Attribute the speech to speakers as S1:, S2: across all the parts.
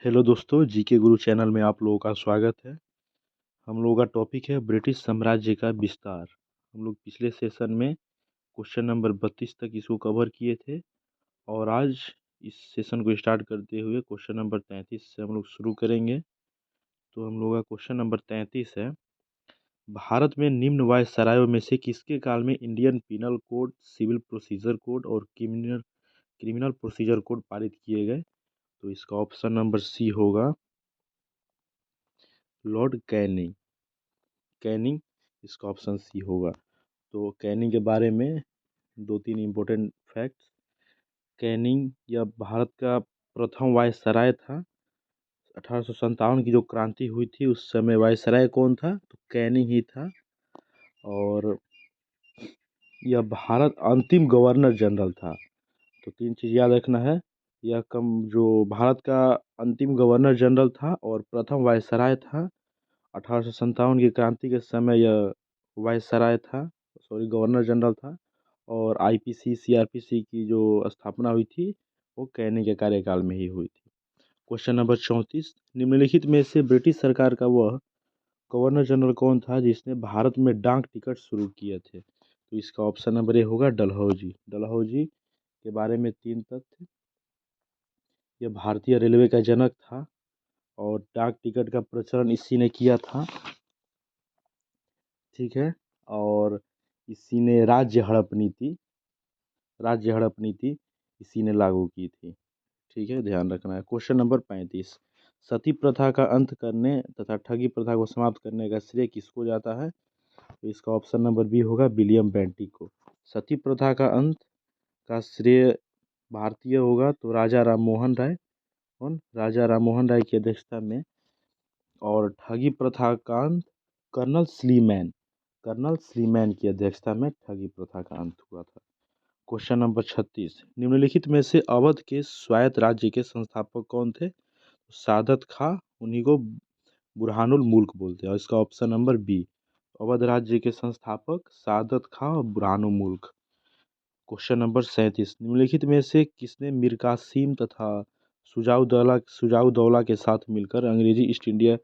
S1: Hello दोस्तों, GK गुरु channel में आप लोगों का स्वागत है। हम लोगों का टॉपिक है ब्रिटिश साम्राज्य का विस्तार। हम लोग पिछले सेशन में क्वेश्चन नंबर 32 तक इसको कवर किए थे और आज इस सेशन को स्टार्ट करते हुए क्वेश्चन नंबर 33 से हम लोग शुरू करेंगे। तो हम लोग का क्वेश्चन नंबर 33 है, भारत में निम्न वायसरायों में से किसके काल में Indian penal code, civil procedure code और क्रिमिनल क्रिमिनल प्रोसीजर कोड पारित किए गए? तो इसका ऑप्शन नंबर सी होगा लॉर्ड कैनिंग। कैनिंग इसका ऑप्शन सी होगा। तो कैनिंग के बारे में दो तीन इम्पोर्टेंट फैक्ट्स। कैनिंग यह भारत का प्रथम वायसराय था। 1857 की जो क्रांति हुई थी उस समय वायसराय कौन था? तो कैनिंग ही था। और यह भारत अंतिम गवर्नर जनरल था। तो तीन चीज़ याद रखना है। यह कम जो भारत का अंतिम गवर्नर जनरल था और प्रथम वायसराय था। 1857 की क्रांति के समय यह वायसराय था, सॉरी गवर्नर जनरल था। और आईपीसी सीआरपीसी की जो स्थापना हुई थी वो कैनी के कार्यकाल में ही हुई थी। क्वेश्चन नंबर 34, निम्नलिखित में से ब्रिटिश सरकार का वह गवर्नर जनरल कौन था जिसने भारत में डाक टिकट शुरू किए थे? तो इसका ऑप्शन नंबर ए होगा डलहौजी। डलहौजी के बारे में तीन तथ्य। यह भारतीय रेलवे का जनक था और डाक टिकट का प्रचलन इसी ने किया था। ठीक है। और इसी ने राज्य हड़प नीति इसी ने लागू की थी। ठीक है, ध्यान रखना है। क्वेश्चन नंबर 35, सती प्रथा का अंत करने तथा ठगी प्रथा को समाप्त करने का श्रेय किसको जाता है? तो इसका ऑप्शन नंबर बी होगा विलियम बेंटिक को। सती प्रथा का अंत का श्रेय भारतीय होगा तो राजा राम मोहन राय। कौन? राजा राम मोहन राय की अध्यक्षता में। और ठगी प्रथा का अंत कर्नल स्लीमैन की अध्यक्षता में ठगी प्रथा का अंत हुआ था। क्वेश्चन नंबर 36, निम्नलिखित में से अवध के स्वायत्त राज्य के संस्थापक कौन थे? सादत खां, उन्हीं को बुरहानुल मुल्क बोलते हैं। और इसका ऑप्शन नंबर बी, अवध राज्य के संस्थापक सादत खां और बुरहानुल मुल्क। क्वेश्चन नंबर 37, निम्नलिखित में से किसने मीर कासिम तथा सुजाउदौला के साथ मिलकर अंग्रेजी ईस्ट इंडिया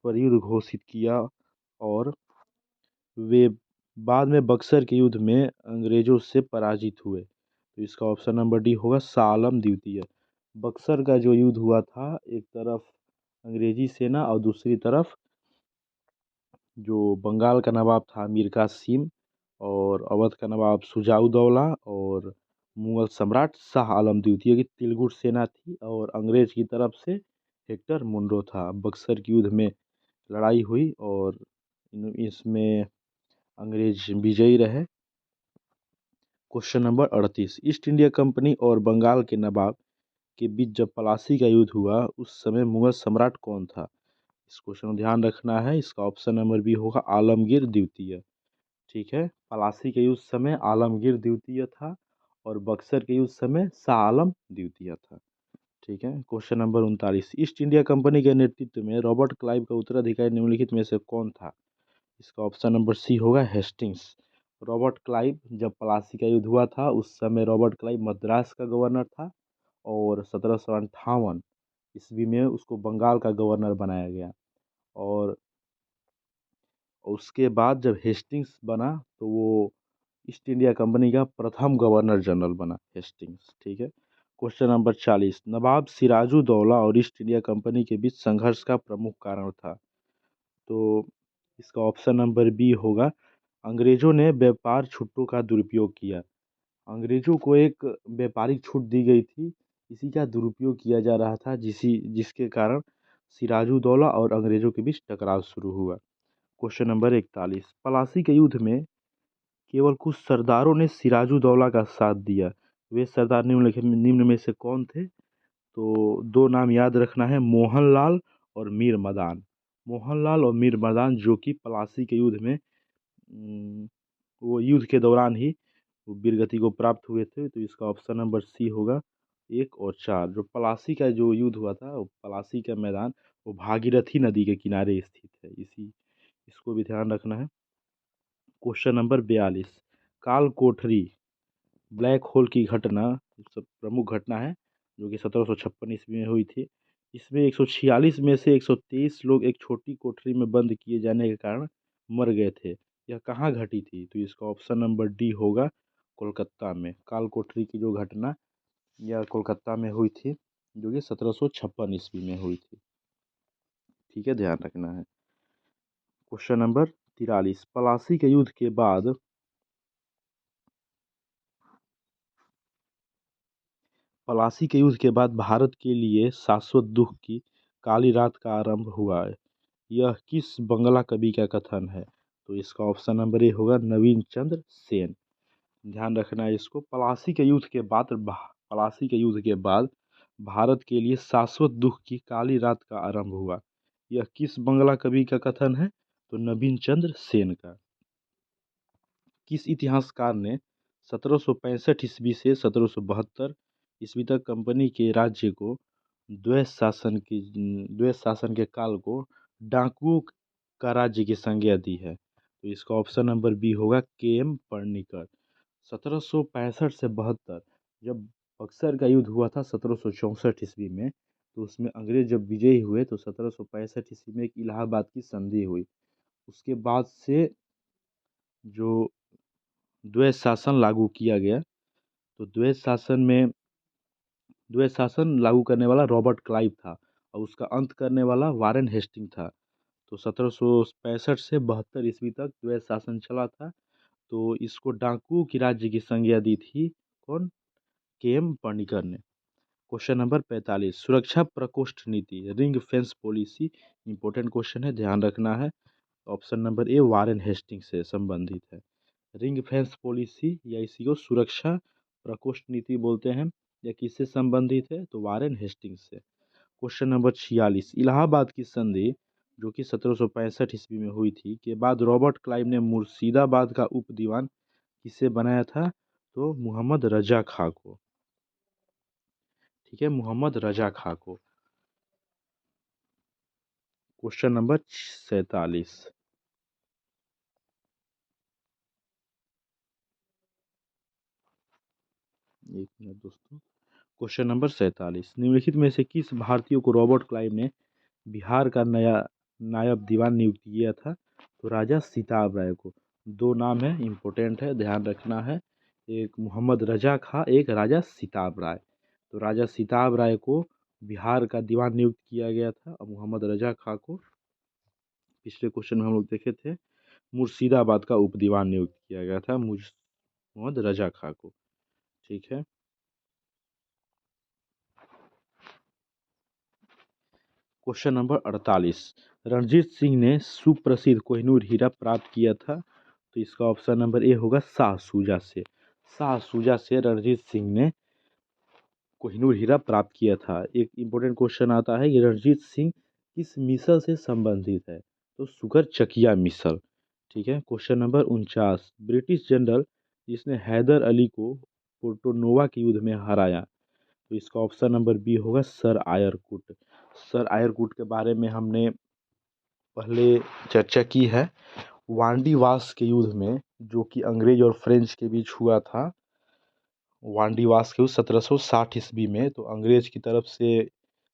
S1: पर युद्ध घोषित किया और वे बाद में बक्सर के युद्ध में अंग्रेजों से पराजित हुए? तो इसका ऑप्शन नंबर डी होगा शाह आलम द्वितीय। बक्सर का जो युद्ध हुआ था, एक तरफ अंग्रेजी सेना और दूसरी तरफ जो बंगाल का नवाब था मीर कासिम और अवध का नवाब सुजाउदौला और मुगल सम्राट शाह आलम द्वितीय की तिलगुट सेना थी। और अंग्रेज की तरफ से हेक्टर मुनरो था। बक्सर के युद्ध में लड़ाई हुई और इसमें अंग्रेज विजयी रहे। Question number 38, east India company और बंगाल के नवाब के बीच जब पलासी का युद्ध हुआ उस समय मुगल सम्राट कौन था? इस क्वेश्चन को ध्यान रखना है। इसका ऑप्शन नंबर बी होगा आलमगीर द्वितीय। ठीक है, पलासी के युद्ध समय आलमगीर द्वितीय था और बक्सर के युद्ध समय शाह आलम द्वितीय था। ठीक है। Question number 39, east India company के नेतृत्व में रॉबर्ट क्लाइव का उत्तराधिकारी निम्नलिखित में से कौन था? इसका ऑप्शन नंबर सी होगा हेस्टिंग्स। रॉबर्ट क्लाइव, जब पलासी का युद्ध हुआ था उस समय रॉबर्ट क्लाइव मद्रास का गवर्नर था और 1758 ईस्वी में उसको बंगाल का गवर्नर बनाया गया। और उसके बाद जब हेस्टिंग्स बना तो वो ईस्ट इंडिया कंपनी का प्रथम गवर्नर जनरल बना हेस्टिंग्स। ठीक है। क्वेश्चन नंबर 40, नवाब सिराजुद्दौला और ईस्ट इंडिया कंपनी के बीच संघर्ष का प्रमुख कारण था? तो इसका ऑप्शन नंबर बी होगा अंग्रेजों ने व्यापार छूटों का दुरुपयोग किया। अंग्रेजों को एक व्यापारिक छूट दी गई थी, इसी का दुरुपयोग किया जा रहा था जिसके कारण सिराजुद्दौला और अंग्रेजों के बीच टकराव शुरू हुआ। क्वेश्चन नंबर 41, पलासी के युद्ध में केवल कुछ सरदारों ने सिराजुद्दौला का साथ दिया। वे सरदार निम्न में से कौन थे? तो दो नाम याद रखना है, मोहनलाल और मीर मदान। मोहनलाल और मीर मदान जो कि पलासी के युद्ध में वो युद्ध के दौरान ही वो वीरगति को प्राप्त हुए थे। तो इसका ऑप्शन नंबर सी होगा 1 और 4। जो पलासी का जो युद्ध हुआ था वो पलासी का मैदान वो भागीरथी नदी के किनारे स्थित है। इसको भी ध्यान रखना है। क्वेश्चन नंबर 42, काल कोठरी ब्लैक होल की घटना सब प्रमुख घटना है जो कि 1756 ईस्वी में हुई थी। इसमें 146 में से 123 लोग एक छोटी कोठरी में बंद किए जाने के कारण मर गए थे। यह कहाँ घटी थी? तो इसका ऑप्शन नंबर डी होगा कोलकाता में। काल कोठरी की जो घटना यह कोलकाता में हुई थी, जो कि 1756 ईस्वी में हुई थी। ठीक है, ध्यान रखना है। क्वेश्चन नंबर 43, पलासी के युद्ध के बाद भारत के लिए शाश्वत दुख की काली रात का आरंभ हुआ है। यह किस बंगला कवि का कथन है? तो इसका ऑप्शन नंबर ए होगा नवीन चंद्र सेन। ध्यान रखना है इसको। पलासी के युद्ध के बाद भारत के लिए शाश्वत दुख की काली रात का आरंभ हुआ। यह किस बंगला कवि का कथन है? तो नवीन चंद्र सेन का। किस इतिहासकार ने 1765 ईस्वी से 1772 ईस्वी तक कंपनी के राज्य को द्वैत शासन के काल को डाकुओं का राज्य की संज्ञा दी है? तो इसका ऑप्शन नंबर बी होगा के एम पर्णिकर। 1765 से 72, जब बक्सर का युद्ध हुआ था 1764 ईस्वी में, तो उसमें अंग्रेज जब विजयी हुए तो 1765 ईस्वी में एक इलाहाबाद की संधि हुई। उसके बाद से जो द्वैत शासन लागू किया गया, तो द्वैत शासन लागू करने वाला रॉबर्ट क्लाइव था और उसका अंत करने वाला वारेन हेस्टिंग था। तो 1765 से 72 ईस्वी तक द्वैत शासन चला था। तो इसको डाकुओं की राज्य की संज्ञा दी थी कौन? के एम पर्णिकर ने। क्वेश्चन नंबर 45, सुरक्षा प्रकोष्ठ नीति ring fence policy important question है, ध्यान रखना है। Option number A Warren Hasting से संबंधित है। रिंग फेंस पॉलिसी या इसी को सुरक्षा प्रकोष्ठ नीति बोलते हैं, यह किससे संबंधित है? तो वारेन हेस्टिंग से। क्वेश्चन नंबर 46, इलाहाबाद की संधि जो कि 1765 ईस्वी में हुई थी के बाद रॉबर्ट क्लाइव ने मुर्शिदाबाद का उप दीवान किसे बनाया था? तो मोहम्मद रजा खां को। ठीक है, मोहम्मद रजा खां को। क्वेश्चन नंबर 47, एक मिनट दोस्तों। क्वेश्चन नंबर 47, निम्नलिखित में से किस भारतीय को रॉबर्ट क्लाइव ने बिहार का नया नायब दीवान नियुक्त किया था? तो राजा सिताब राय को। दो नाम है, इम्पोर्टेंट है, ध्यान रखना है। एक मोहम्मद रजा खां, एक राजा सिताब राय। तो राजा सिताब राय को बिहार का दीवान नियुक्त किया गया था और मोहम्मद रजा खां को पिछले क्वेश्चन में हम लोग देखे थे मुर्शिदाबाद का उप दीवान नियुक्त किया गया था मोहम्मद रजा खां को। ठीक है, क्वेश्चन नंबर 48, रणजीत सिंह ने सुप्रसिद्ध कोहिनूर हीरा प्राप्त किया था? तो इसका ऑप्शन नंबर ए होगा शाह सूजा से। शाह सूजा से रणजीत सिंह ने कोहिनूर हीरा प्राप्त किया था। एक इम्पोर्टेंट क्वेश्चन आता है कि रणजीत सिंह किस मिसल से संबंधित है? तो सुगर चकिया मिसल। ठीक है, क्वेश्चन नंबर 49, ब्रिटिश जनरल जिसने हैदर अली को पोर्टोनोवा के युद्ध में हराया, तो इसका ऑप्शन नंबर बी होगा सर आयरकुट। सर आयरकुट के बारे में हमने पहले चर्चा की है। वांडीवास के युद्ध में जो कि अंग्रेज और फ्रेंच के बीच हुआ था, वांडीवास के युद्ध 1760 ईस्वी में, तो अंग्रेज की तरफ से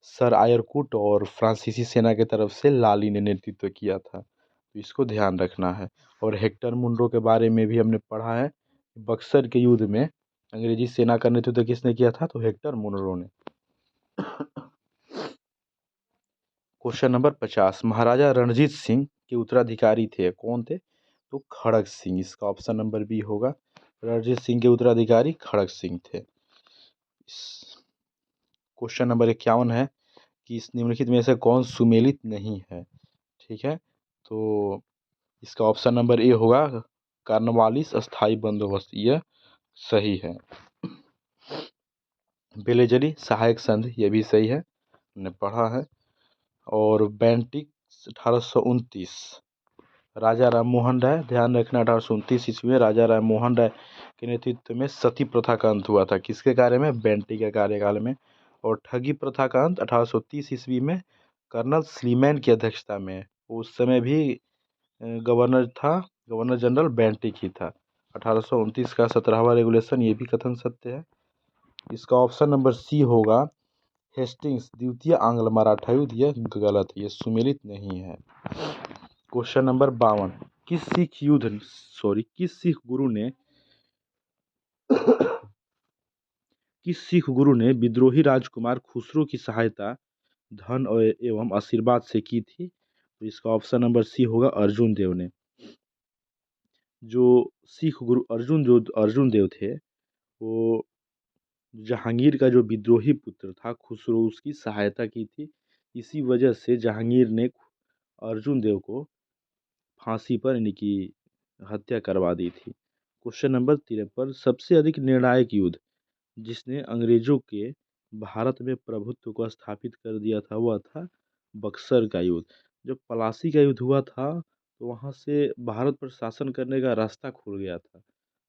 S1: सर आयरकुट और फ्रांसीसी सेना की तरफ से लाली ने नेतृत्व किया था। तो इसको ध्यान रखना है। और हेक्टर मुनरो के बारे में भी हमने पढ़ा है। बक्सर के युद्ध में अंग्रेजी सेना का नेतृत्व किसने किया था? तो हेक्टर मुनरो ने। क्वेश्चन नंबर 50, महाराजा रणजीत सिंह के उत्तराधिकारी थे, कौन थे? तो खड़ग सिंह। इसका ऑप्शन नंबर बी होगा। रणजीत सिंह के उत्तराधिकारी खड़ग सिंह थे। क्वेश्चन नंबर 51 है कि इस निम्नलिखित में से कौन सुमेलित नहीं है? ठीक है, तो इसका ऑप्शन नंबर ए होगा कार्नवालिस अस्थाई बंदोबस्त, यह सही है। बेलेजरी सहायक संघ, यह भी सही है, हमने पढ़ा है। और बेंटिक 1829, राजा राम मोहन राय, ध्यान रखना 1829 ईस्वी में राजा राम मोहन राय के नेतृत्व में सती प्रथा का अंत हुआ था। किसके कार्य में? बेंटिक के कार्यकाल में। और ठगी प्रथा का अंत 1830 ईस्वी में कर्नल स्लीमैन की अध्यक्षता में। उस समय भी गवर्नर जनरल बेंटिक ही था। 1829 का 17वां रेगुलेशन, ये भी कथन सत्य है। इसका ऑप्शन नंबर सी होगा हेस्टिंग्स द्वितीय आंग्ल मराठा युद्ध, यह गलत है, यह सुमेलित नहीं है। क्वेश्चन नंबर 52, किस सिख गुरु ने विद्रोही राजकुमार खुसरो की सहायता धन एवं आशीर्वाद से की थी? तो इसका ऑप्शन नंबर सी होगा अर्जुन देव ने। जो सिख गुरु अर्जुन देव थे, वो जहांगीर का जो विद्रोही पुत्र था खुसरो, उसकी सहायता की थी। इसी वजह से जहांगीर ने अर्जुन देव को फांसी पर इनकी हत्या करवा दी थी। क्वेश्चन नंबर 53, सबसे अधिक निर्णायक युद्ध जिसने अंग्रेजों के भारत में प्रभुत्व को स्थापित कर दिया था, वह था बक्सर का युद्ध। जब प्लासी का युद्ध हुआ था, तो वहाँ से भारत पर शासन करने का रास्ता खुल गया था।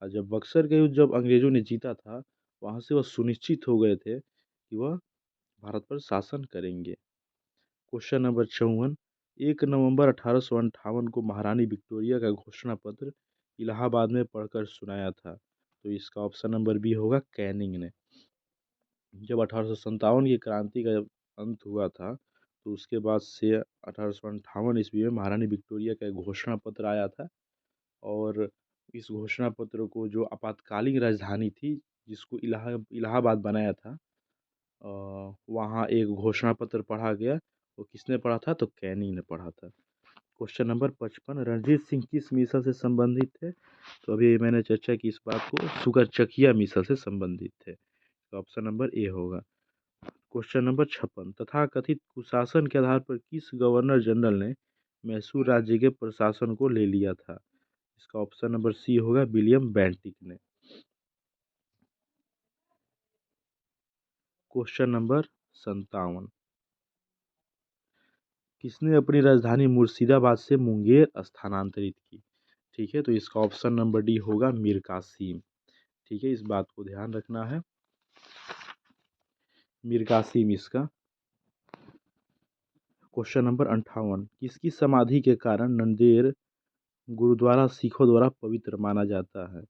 S1: और जब बक्सर का युद्ध जब अंग्रेजों ने जीता था, वहाँ से वह सुनिश्चित हो गए थे कि वह भारत पर शासन करेंगे। क्वेश्चन नंबर 54, 1 नवंबर 1858 को महारानी विक्टोरिया का घोषणा पत्र इलाहाबाद में पढ़कर सुनाया था। तो इसका ऑप्शन नंबर बी होगा कैनिंग ने। जब 1857 की क्रांति का जब अंत हुआ था, तो उसके बाद से 1858 ईस्वी में महारानी विक्टोरिया का एक घोषणा पत्र आया था। और इस घोषणा पत्र को जो आपातकालीन राजधानी थी, जिसको इलाहाबाद बनाया था, वहाँ एक घोषणा पत्र पढ़ा गया। वो किसने पढ़ा था? तो कैनिंग ने पढ़ा था। क्वेश्चन नंबर 55, रणजीत सिंह किस मिसल से संबंधित थे? तो अभी मैंने चर्चा की इस बात को, सुगरचकिया मिसल से संबंधित थे। तो ऑप्शन नंबर ए होगा। क्वेश्चन नंबर 56, तथाकथित कुशासन के आधार पर किस गवर्नर जनरल ने मैसूर राज्य के प्रशासन को ले लिया था? इसका ऑप्शन नंबर सी होगा विलियम बेंटिक ने। क्वेश्चन नंबर 57, किसने अपनी राजधानी मुर्शिदाबाद से मुंगेर स्थानांतरित की? ठीक है, तो इसका ऑप्शन नंबर डी होगा मीर कासिम। ठीक है, इस बात को ध्यान रखना है, मीर कासिम इसका। क्वेश्चन नंबर 58, किसकी समाधि के कारण नंदेड़ गुरुद्वारा सिखों द्वारा पवित्र माना जाता है?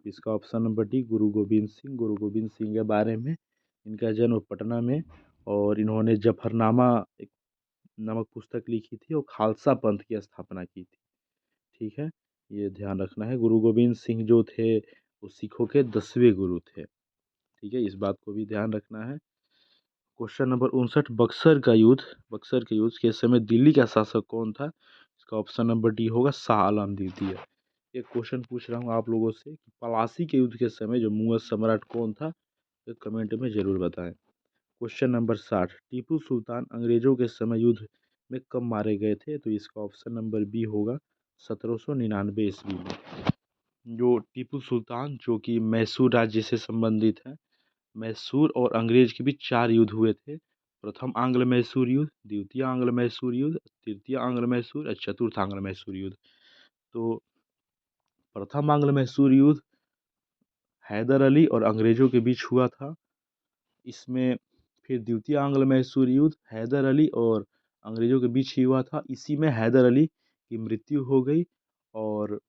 S1: इसका ऑप्शन नंबर डी गुरु गोविंद सिंह। गुरु गोविंद सिंह के बारे में, इनका जन्म पटना में, और इन्होंने जफरनामा एक नामक पुस्तक लिखी थी और खालसा पंथ की स्थापना की थी। ठीक है, ये ध्यान रखना है। गुरु गोविंद सिंह जो थे, वो सिखों के 10वें गुरु थे। ठीक है, इस बात को भी ध्यान रखना है। क्वेश्चन नंबर 59, बक्सर के युद्ध के समय दिल्ली का शासक कौन था? इसका ऑप्शन नंबर डी होगा शाह आलम द्वितीय। एक क्वेश्चन पूछ रहा हूँ आप लोगों से कि प्लासी के युद्ध के समय जो मुगल सम्राट कौन था? तो कमेंट में जरूर बताएं। क्वेश्चन नंबर 60, टीपू सुल्तान अंग्रेजों के समय युद्ध में कब मारे गए थे? तो इसका ऑप्शन नंबर बी होगा 1799 ईस्वी में। जो टीपू सुल्तान, जो कि मैसूर राज्य से संबंधित है, मैसूर और अंग्रेज के बीच 4 युद्ध हुए थे। प्रथम आंग्ल मैसूर युद्ध, द्वितीय आंग्ल मैसूर युद्ध, तृतीय आंग्ल मैसूर और चतुर्थ आंग्ल मैसूर युद्ध। तो प्रथम आंग्ल मैसूर युद्ध हैदर अली और अंग्रेजों के बीच हुआ था। इसमें फिर द्वितीय आंग्ल मैसूर युद्ध हैदर अली और अंग्रेजों के बीच ही हुआ था। इसी में हैदर अली की मृत्यु हो गई और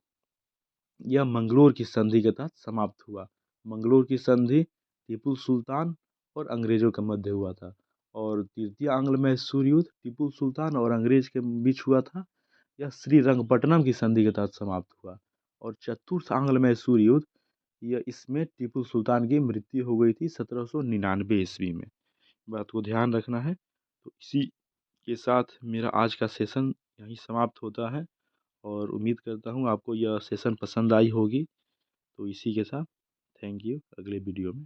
S1: यह मंगलोर की संधि के तहत समाप्त हुआ। मंगलोर की संधि टीपू सुल्तान और अंग्रेजों के मध्य हुआ था। और तृतीय आंग्ल मैसूर युद्ध टीपू सुल्तान और अंग्रेज के बीच हुआ था। यह श्रीरंगपट्टनम की संधि के तहत समाप्त हुआ। और चतुर्थ आंग्ल मैसूर युद्ध, यह इसमें टीपू सुल्तान की मृत्यु हो गई थी 1799 ईस्वी में। बात को ध्यान रखना है। तो इसी के साथ मेरा आज का सेशन यहीं समाप्त होता है और उम्मीद करता हूँ आपको यह सेशन पसंद आई होगी। तो इसी के साथ थैंक यू। अगले वीडियो में